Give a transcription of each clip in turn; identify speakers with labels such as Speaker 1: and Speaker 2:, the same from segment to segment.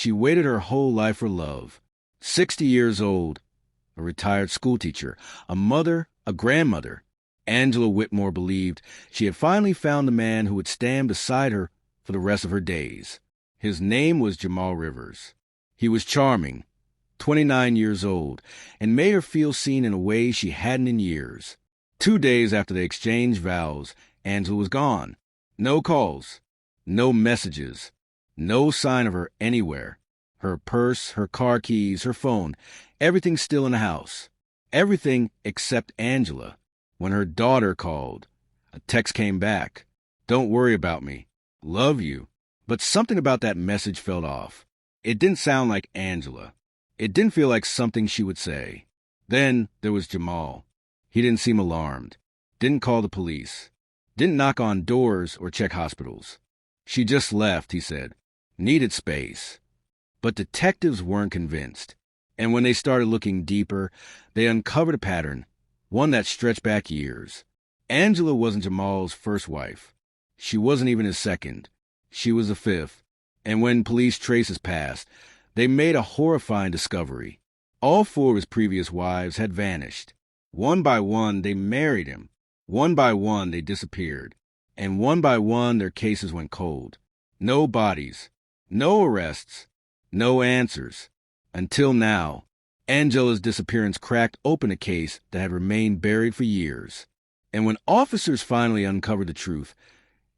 Speaker 1: She waited her whole life for love. 60 years old, a retired schoolteacher, a mother, a grandmother. Angela Whitmore believed she had finally found the man who would stand beside her for the rest of her days. His name was Jamal Rivers. He was charming, 29 years old, and made her feel seen in a way she hadn't in years. 2 days after they exchanged vows, Angela was gone. No calls, no messages, no sign of her anywhere. Her purse, her car keys, her phone, everything still in the house. Everything except Angela. When her daughter called, a text came back. "Don't worry about me. Love you." But something about that message felt off. It didn't sound like Angela. It didn't feel like something she would say. Then there was Jamal. He didn't seem alarmed. Didn't call the police. Didn't knock on doors or check hospitals. "She just left," he said. "Needed space." But detectives weren't convinced. And when they started looking deeper, they uncovered a pattern, one that stretched back years. Angela wasn't Jamal's first wife. She wasn't even his second. She was the fifth. And when police traces passed, they made a horrifying discovery. All 4 of his previous wives had vanished. One by one, they married him. One by one, they disappeared. And one by one, their cases went cold. No bodies. No arrests. No answers. Until now, Angela's disappearance cracked open a case that had remained buried for years. And when officers finally uncovered the truth,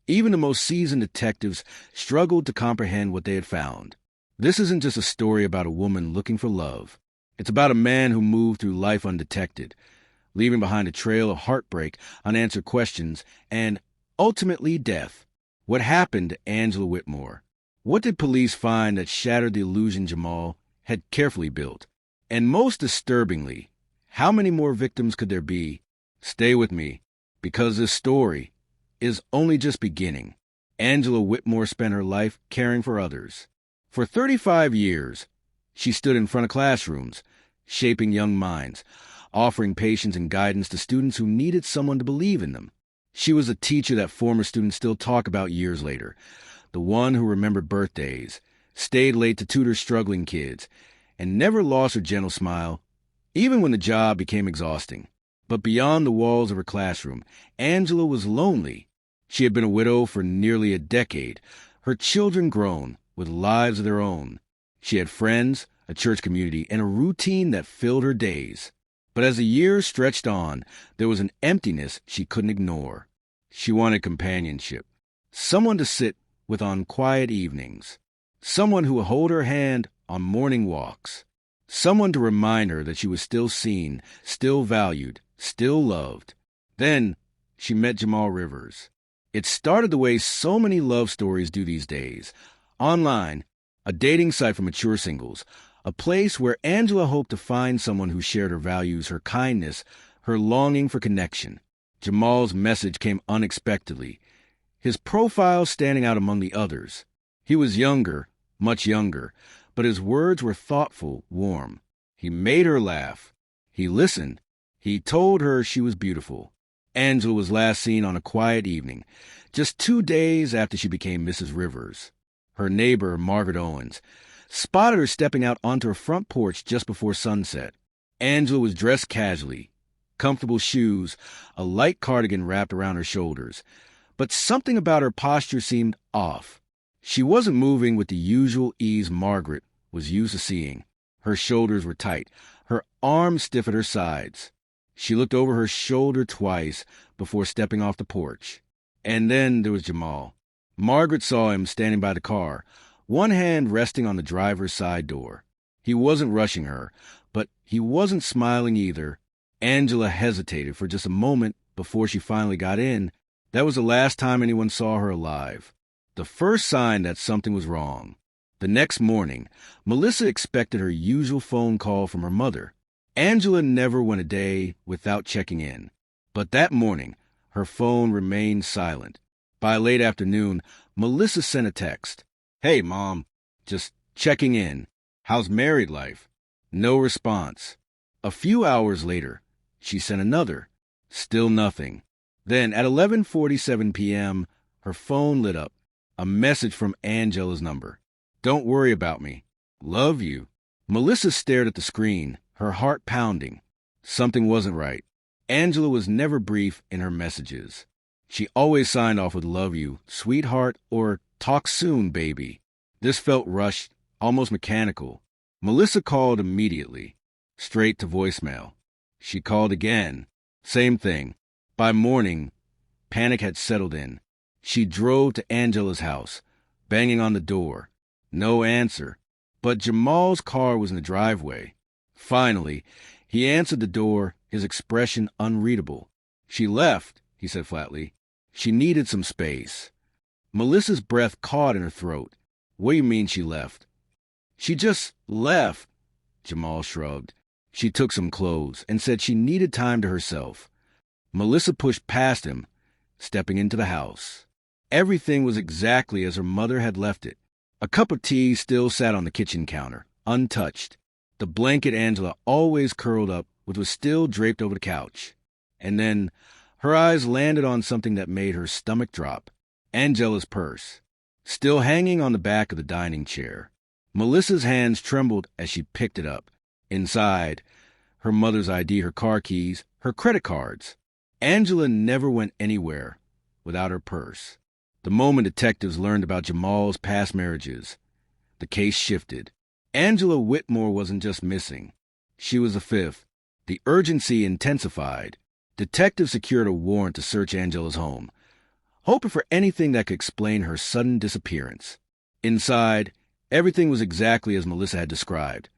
Speaker 1: even the most seasoned detectives struggled to comprehend what they had found. This isn't just a story about a woman looking for love. It's about a man who moved through life undetected, leaving behind a trail of heartbreak, unanswered questions, and, ultimately, death. What happened to Angela Whitmore? What did police find that shattered the illusion Jamal had carefully built? And most disturbingly, how many more victims could there be? Stay with me, because this story is only just beginning. Angela Whitmore spent her life caring for others. For 35 years, she stood in front of classrooms, shaping young minds, offering patience and guidance to students who needed someone to believe in them. She was a teacher that former students still talk about years later, the one who remembered birthdays, stayed late to tutor struggling kids, and never lost her gentle smile, even when the job became exhausting. But beyond the walls of her classroom, Angela was lonely. She had been a widow for nearly a decade, her children grown, with lives of their own. She had friends, a church community, and a routine that filled her days. But as the years stretched on, there was an emptiness she couldn't ignore. She wanted companionship, someone to sit with on quiet evenings, someone who would hold her hand on morning walks, someone to remind her that she was still seen, still valued, still loved. Then she met Jamal Rivers. It started the way so many love stories do these days. Online, a dating site for mature singles, a place where Angela hoped to find someone who shared her values, her kindness, her longing for connection. Jamal's message came unexpectedly, his profile standing out among the others. He was younger, much younger, but his words were thoughtful, warm. He made her laugh. He listened. He told her she was beautiful. Angela was last seen on a quiet evening, just 2 days after she became Mrs. Rivers. Her neighbor, Margaret Owens, spotted her stepping out onto her front porch just before sunset. Angela was dressed casually, comfortable shoes, a light cardigan wrapped around her shoulders. But something about her posture seemed off. She wasn't moving with the usual ease Margaret was used to seeing. Her shoulders were tight, her arms stiff at her sides. She looked over her shoulder twice before stepping off the porch. And then there was Jamal. Margaret saw him standing by the car, one hand resting on the driver's side door. He wasn't rushing her, but he wasn't smiling either. Angela hesitated for just a moment before she finally got in. That was the last time anyone saw her alive. The first sign that something was wrong. The next morning, Melissa expected her usual phone call from her mother. Angela never went a day without checking in. But that morning, her phone remained silent. By late afternoon, Melissa sent a text. "Hey, Mom, just checking in. How's married life?" No response. A few hours later, she sent another. Still nothing. Then, at 11:47 p.m., her phone lit up. A message from Angela's number. "Don't worry about me. Love you. Melissa stared at the screen, her heart pounding. Something wasn't right. Angela was never brief in her messages. She always signed off with love you, sweetheart, or talk soon, baby. This felt rushed, almost mechanical. Melissa called immediately, straight to voicemail. She called again. Same thing. By morning, panic had settled in. She drove to Angela's house, banging on the door. No answer. But Jamal's car was in the driveway. Finally, he answered the door, his expression unreadable. She left, he said flatly. She needed some space. Melissa's breath caught in her throat. What do you mean she left? She just left, Jamal shrugged. She took some clothes and said she needed time to herself. Melissa pushed past him, stepping into the house. Everything was exactly as her mother had left it. A cup of tea still sat on the kitchen counter, untouched. The blanket Angela always curled up with was still draped over the couch. And then her eyes landed on something that made her stomach drop. Angela's purse, still hanging on the back of the dining chair. Melissa's hands trembled as she picked it up. Inside, her mother's ID, her car keys, her credit cards. Angela never went anywhere without her purse. The moment detectives learned about Jamal's past marriages, the case shifted. Angela Whitmore wasn't just missing. She was the fifth. The urgency intensified. Detectives secured a warrant to search Angela's home, hoping for anything that could explain her sudden disappearance. Inside, everything was exactly as Melissa had described.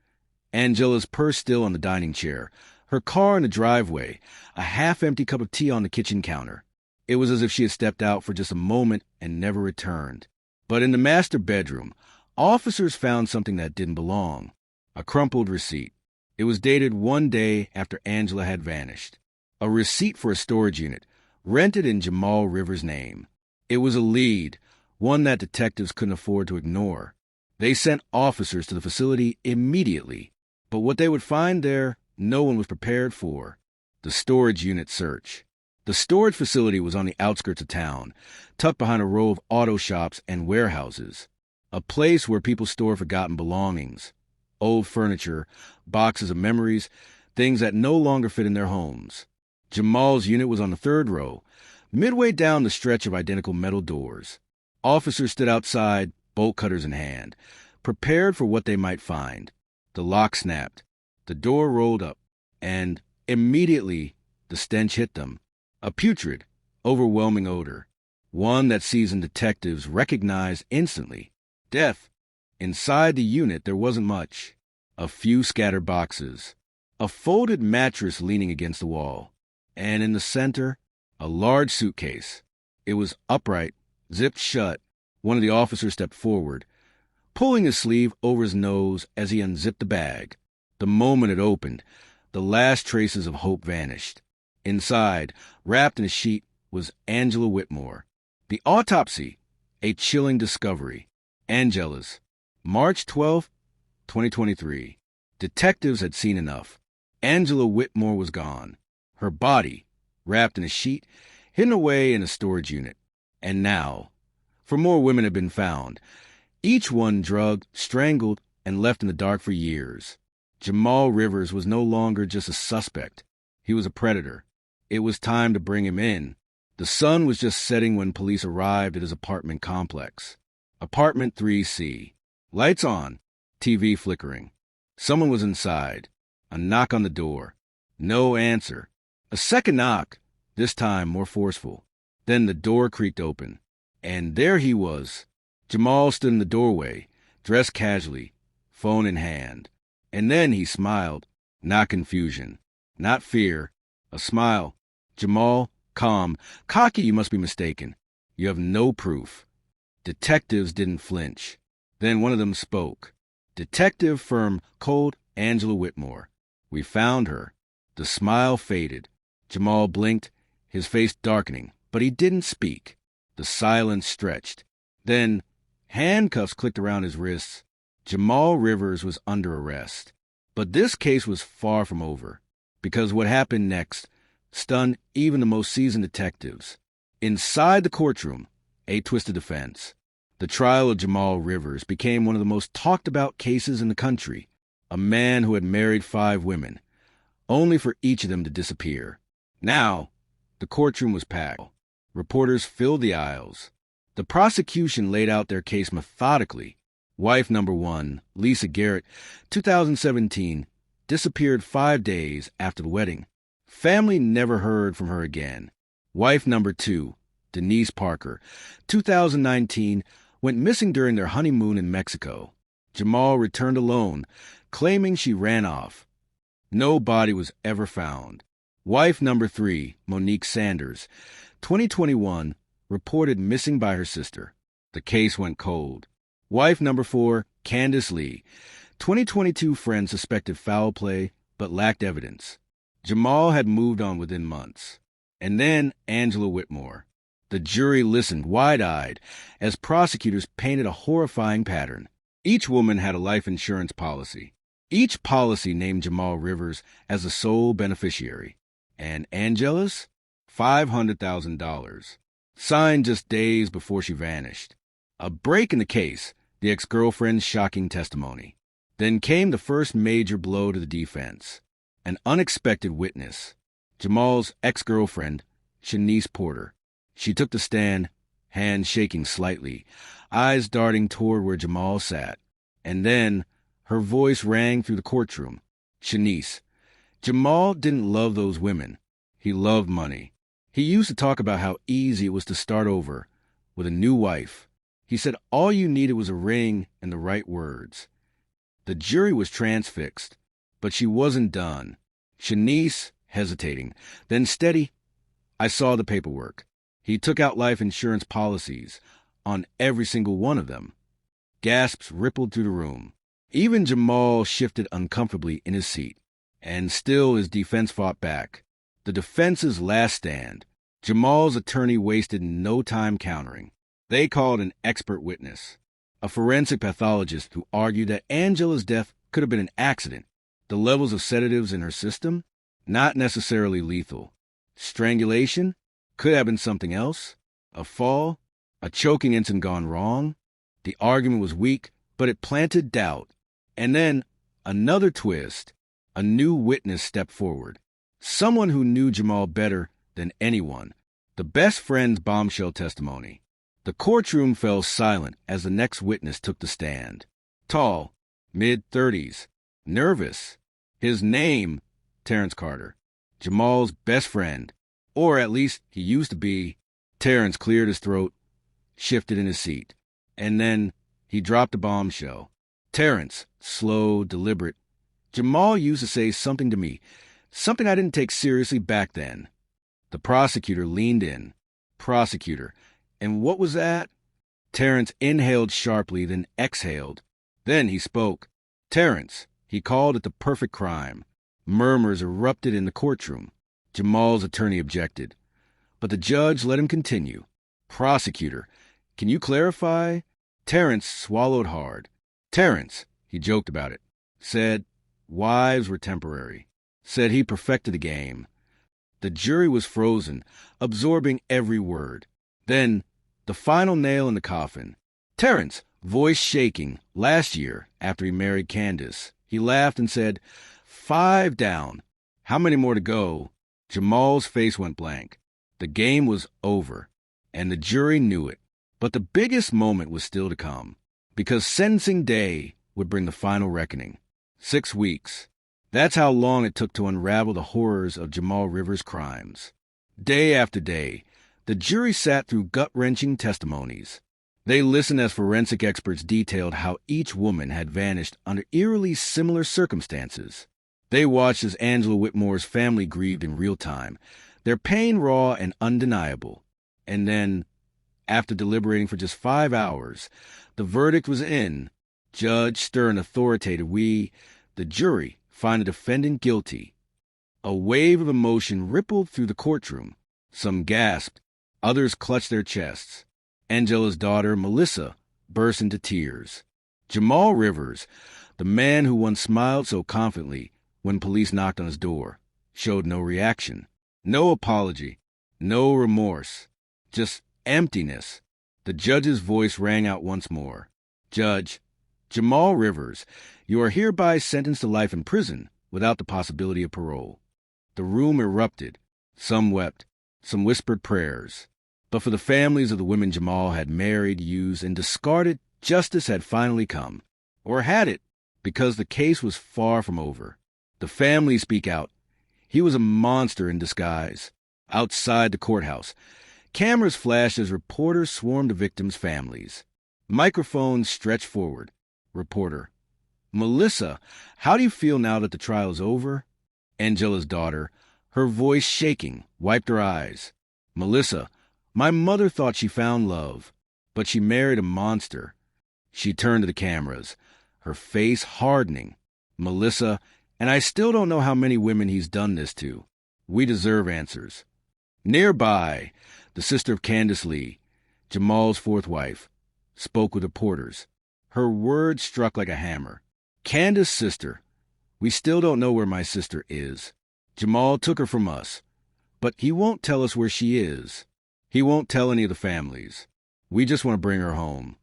Speaker 1: Angela's purse still on the dining chair, her car in the driveway, a half-empty cup of tea on the kitchen counter. It was as if she had stepped out for just a moment and never returned. But in the master bedroom, officers found something that didn't belong. A crumpled receipt. It was dated one day after Angela had vanished. A receipt for a storage unit, rented in Jamal Rivers' name. It was a lead, one that detectives couldn't afford to ignore. They sent officers to the facility immediately. But what they would find there, no one was prepared for. The storage unit search. The storage facility was on the outskirts of town, tucked behind a row of auto shops and warehouses. A place where people store forgotten belongings. Old furniture, boxes of memories, things that no longer fit in their homes. Jamal's unit was on the third row, midway down the stretch of identical metal doors. Officers stood outside, bolt cutters in hand, prepared for what they might find. The lock snapped. The door rolled up, and immediately the stench hit them. A putrid, overwhelming odor, one that seasoned detectives recognized instantly. Death. Inside the unit there wasn't much. A few scattered boxes, a folded mattress leaning against the wall, and in the center, a large suitcase. It was upright, zipped shut. One of the officers stepped forward, pulling his sleeve over his nose as he unzipped the bag. The moment it opened, the last traces of hope vanished. Inside, wrapped in a sheet, was Angela Whitmore. The autopsy, a chilling discovery. Angela's. March 12, 2023. Detectives had seen enough. Angela Whitmore was gone. Her body, wrapped in a sheet, hidden away in a storage unit. And now, 4 more women had been found, each one drugged, strangled, and left in the dark for years. Jamal Rivers was no longer just a suspect. He was a predator. It was time to bring him in. The sun was just setting when police arrived at his apartment complex. Apartment 3C. Lights on, TV flickering. Someone was inside. A knock on the door. No answer. A second knock, this time more forceful. Then the door creaked open. And there he was. Jamal stood in the doorway, dressed casually, phone in hand. And then he smiled. Not confusion. Not fear. A smile. Jamal, calm, cocky, you must be mistaken. You have no proof. Detectives didn't flinch. Then one of them spoke. Detective firm Cold Angela Whitmore. We found her. The smile faded. Jamal blinked, his face darkening, but he didn't speak. The silence stretched. Then handcuffs clicked around his wrists. Jamal Rivers was under arrest. But this case was far from over, because what happened next stunned even the most seasoned detectives. Inside the courtroom, a twisted defense. The trial of Jamal Rivers became one of the most talked about cases in the country. A man who had married 5 women, only for each of them to disappear. Now, the courtroom was packed. Reporters filled the aisles. The prosecution laid out their case methodically. Wife number 1, Lisa Garrett, 2017, disappeared 5 days after the wedding. Family never heard from her again. Wife number 2, Denise Parker, 2019, went missing during their honeymoon in Mexico. Jamal returned alone, claiming she ran off. No body was ever found. Wife number 3, Monique Sanders, 2021, reported missing by her sister. The case went cold. Wife number 4, Candace Lee, 2022, friend suspected foul play but lacked evidence. Jamal had moved on within months. And then Angela Whitmore. The jury listened wide-eyed as prosecutors painted a horrifying pattern. Each woman had a life insurance policy. Each policy named Jamal Rivers as the sole beneficiary. And Angela's? $500,000. Signed just days before she vanished. A break in the case, the ex-girlfriend's shocking testimony. Then came the first major blow to the defense. An unexpected witness. Jamal's ex-girlfriend, Shanice Porter. She took the stand, hands shaking slightly, eyes darting toward where Jamal sat. And then her voice rang through the courtroom. Shanice. Jamal didn't love those women. He loved money. He used to talk about how easy it was to start over with a new wife. He said all you needed was a ring and the right words. The jury was transfixed, but she wasn't done. Shanice, hesitating, then steady. I saw the paperwork. He took out life insurance policies on every single one of them. Gasps rippled through the room. Even Jamal shifted uncomfortably in his seat. And still his defense fought back. The defense's last stand. Jamal's attorney wasted no time countering. They called an expert witness, a forensic pathologist who argued that Angela's death could have been an accident. The levels of sedatives in her system, not necessarily lethal. Strangulation could have been something else. A fall, a choking incident gone wrong. The argument was weak, but it planted doubt. And then another twist. A new witness stepped forward. Someone who knew Jamal better than anyone. The best friend's bombshell testimony. The courtroom fell silent as the next witness took the stand. Tall, mid-30s, nervous. His name, Terrence Carter. Jamal's best friend. Or at least he used to be. Terrence cleared his throat, shifted in his seat. And then he dropped a bombshell. Terrence, slow, deliberate. Jamal used to say something to me, something I didn't take seriously back then. The prosecutor leaned in. Prosecutor. And what was that? Terrence inhaled sharply, then exhaled. Then he spoke. Terrence. He called it the perfect crime. Murmurs erupted in the courtroom. Jamal's attorney objected. But the judge let him continue. Prosecutor. Can you clarify? Terrence swallowed hard. Terrence. He joked about it. Said wives were temporary. Said he perfected the game. The jury was frozen, absorbing every word. Then, the final nail in the coffin. Terrence, voice shaking, last year, after he married Candace. He laughed and said, 5 down. How many more to go? Jamal's face went blank. The game was over, and the jury knew it. But the biggest moment was still to come, because sentencing day would bring the final reckoning. 6 weeks. That's how long it took to unravel the horrors of Jamal Rivers' crimes. Day after day, the jury sat through gut-wrenching testimonies. They listened as forensic experts detailed how each woman had vanished under eerily similar circumstances. They watched as Angela Whitmore's family grieved in real time, their pain raw and undeniable. And then, after deliberating for just 5 hours, the verdict was in. Judge stern authoritative, the jury, find the defendant guilty. A wave of emotion rippled through the courtroom. Some gasped, others clutched their chests. Angela's daughter, Melissa, burst into tears. Jamal Rivers, the man who once smiled so confidently when police knocked on his door, showed no reaction, no apology, no remorse, just emptiness. The judge's voice rang out once more. Judge, Jamal Rivers, you are hereby sentenced to life in prison without the possibility of parole. The room erupted. Some wept, some whispered prayers. But for the families of the women Jamal had married, used, and discarded, justice had finally come. Or had it? Because the case was far from over. The families speak out. He was a monster in disguise. Outside the courthouse, cameras flashed as reporters swarmed the victims' families. Microphones stretched forward. Reporter: Melissa, how do you feel now that the trial is over? Angela's daughter, her voice shaking, wiped her eyes. Melissa: my mother thought she found love, but she married a monster. She turned to the cameras, her face hardening. Melissa: and I still don't know how many women he's done this to. We deserve answers. Nearby, the sister of Candace Lee, Jamal's fourth wife, spoke with reporters. Her words struck like a hammer. Candace's sister: we still don't know where my sister is. Jamal took her from us, but he won't tell us where she is. He won't tell any of the families. We just want to bring her home.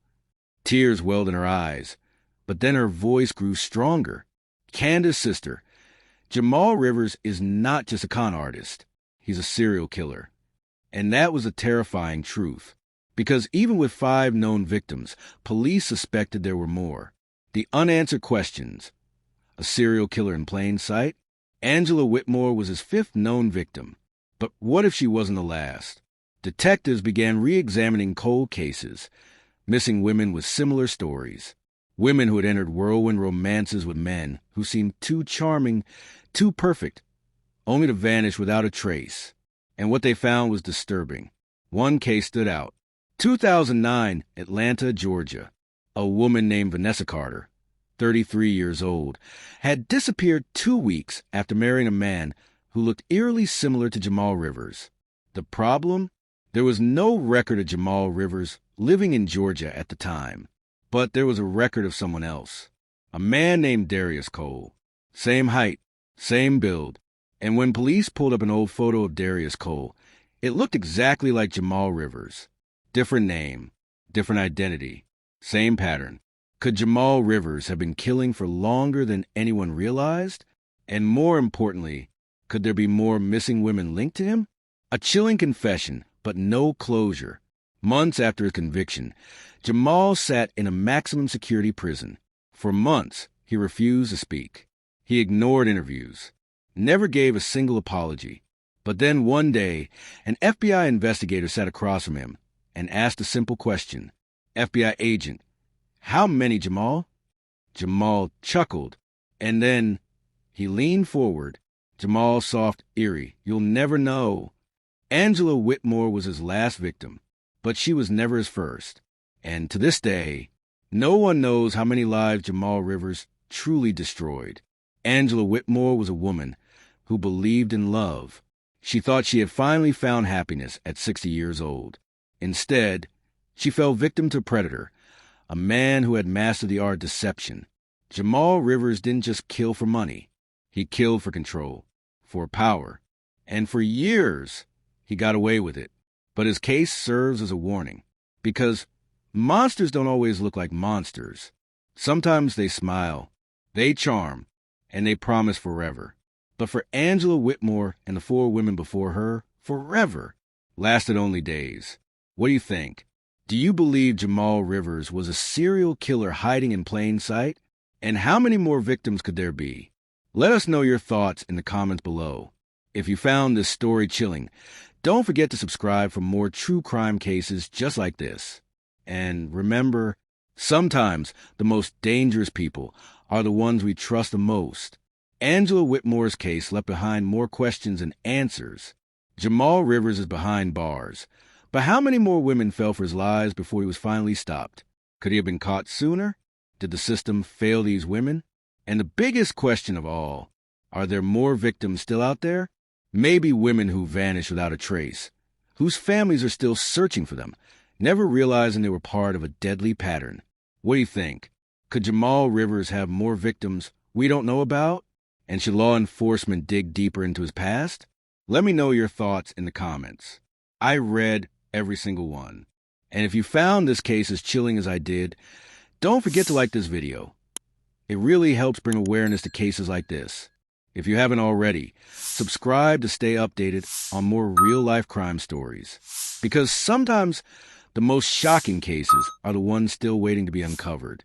Speaker 1: Tears welled in her eyes, but then her voice grew stronger. Candace's sister: Jamal Rivers is not just a con artist. He's a serial killer. And that was a terrifying truth, because even with 5 known victims, police suspected there were more. The unanswered questions. A serial killer in plain sight? Angela Whitmore was his 5th known victim. But what if she wasn't the last? Detectives began re-examining cold cases, missing women with similar stories. Women who had entered whirlwind romances with men who seemed too charming, too perfect, only to vanish without a trace. And what they found was disturbing. One case stood out. 2009, Atlanta, Georgia. A woman named Vanessa Carter, 33 years old, had disappeared 2 weeks after marrying a man who looked eerily similar to Jamal Rivers. The problem? There was no record of Jamal Rivers living in Georgia at the time, but there was a record of someone else. A man named Darius Cole. Same height, same build. And when police pulled up an old photo of Darius Cole, it looked exactly like Jamal Rivers. Different name, different identity, same pattern. Could Jamal Rivers have been killing for longer than anyone realized? And more importantly, could there be more missing women linked to him? A chilling confession, but no closure. Months after his conviction, Jamal sat in a maximum security prison. For months, he refused to speak. He ignored interviews, never gave a single apology. But then one day, an FBI investigator sat across from him and asked a simple question. FBI agent: how many, Jamal? Jamal chuckled, and then he leaned forward. Jamal's soft, eerie, "You'll never know." Angela Whitmore was his last victim, but she was never his first. And to this day, no one knows how many lives Jamal Rivers truly destroyed. Angela Whitmore was a woman who believed in love. She thought she had finally found happiness at 60 years old. Instead, she fell victim to a predator, a man who had mastered the art of deception. Jamal Rivers didn't just kill for money. He killed for control, for power. And for years, he got away with it. But his case serves as a warning, because monsters don't always look like monsters. Sometimes they smile, they charm, and they promise forever. But for Angela Whitmore and the 4 women before her, forever lasted only days. What do you think? Do you believe Jamal Rivers was a serial killer hiding in plain sight? And how many more victims could there be? Let us know your thoughts in the comments below. If you found this story chilling, don't forget to subscribe for more true crime cases just like this. And remember, sometimes the most dangerous people are the ones we trust the most. Angela Whitmore's case left behind more questions than answers. Jamal Rivers is behind bars. But how many more women fell for his lies before he was finally stopped? Could he have been caught sooner? Did the system fail these women? And the biggest question of all, are there more victims still out there? Maybe women who vanished without a trace, whose families are still searching for them, never realizing they were part of a deadly pattern. What do you think? Could Jamal Rivers have more victims we don't know about? And should law enforcement dig deeper into his past? Let me know your thoughts in the comments. I read every single one. And if you found this case as chilling as I did, don't forget to like this video. It really helps bring awareness to cases like this. If you haven't already, subscribe to stay updated on more real-life crime stories. Because sometimes the most shocking cases are the ones still waiting to be uncovered.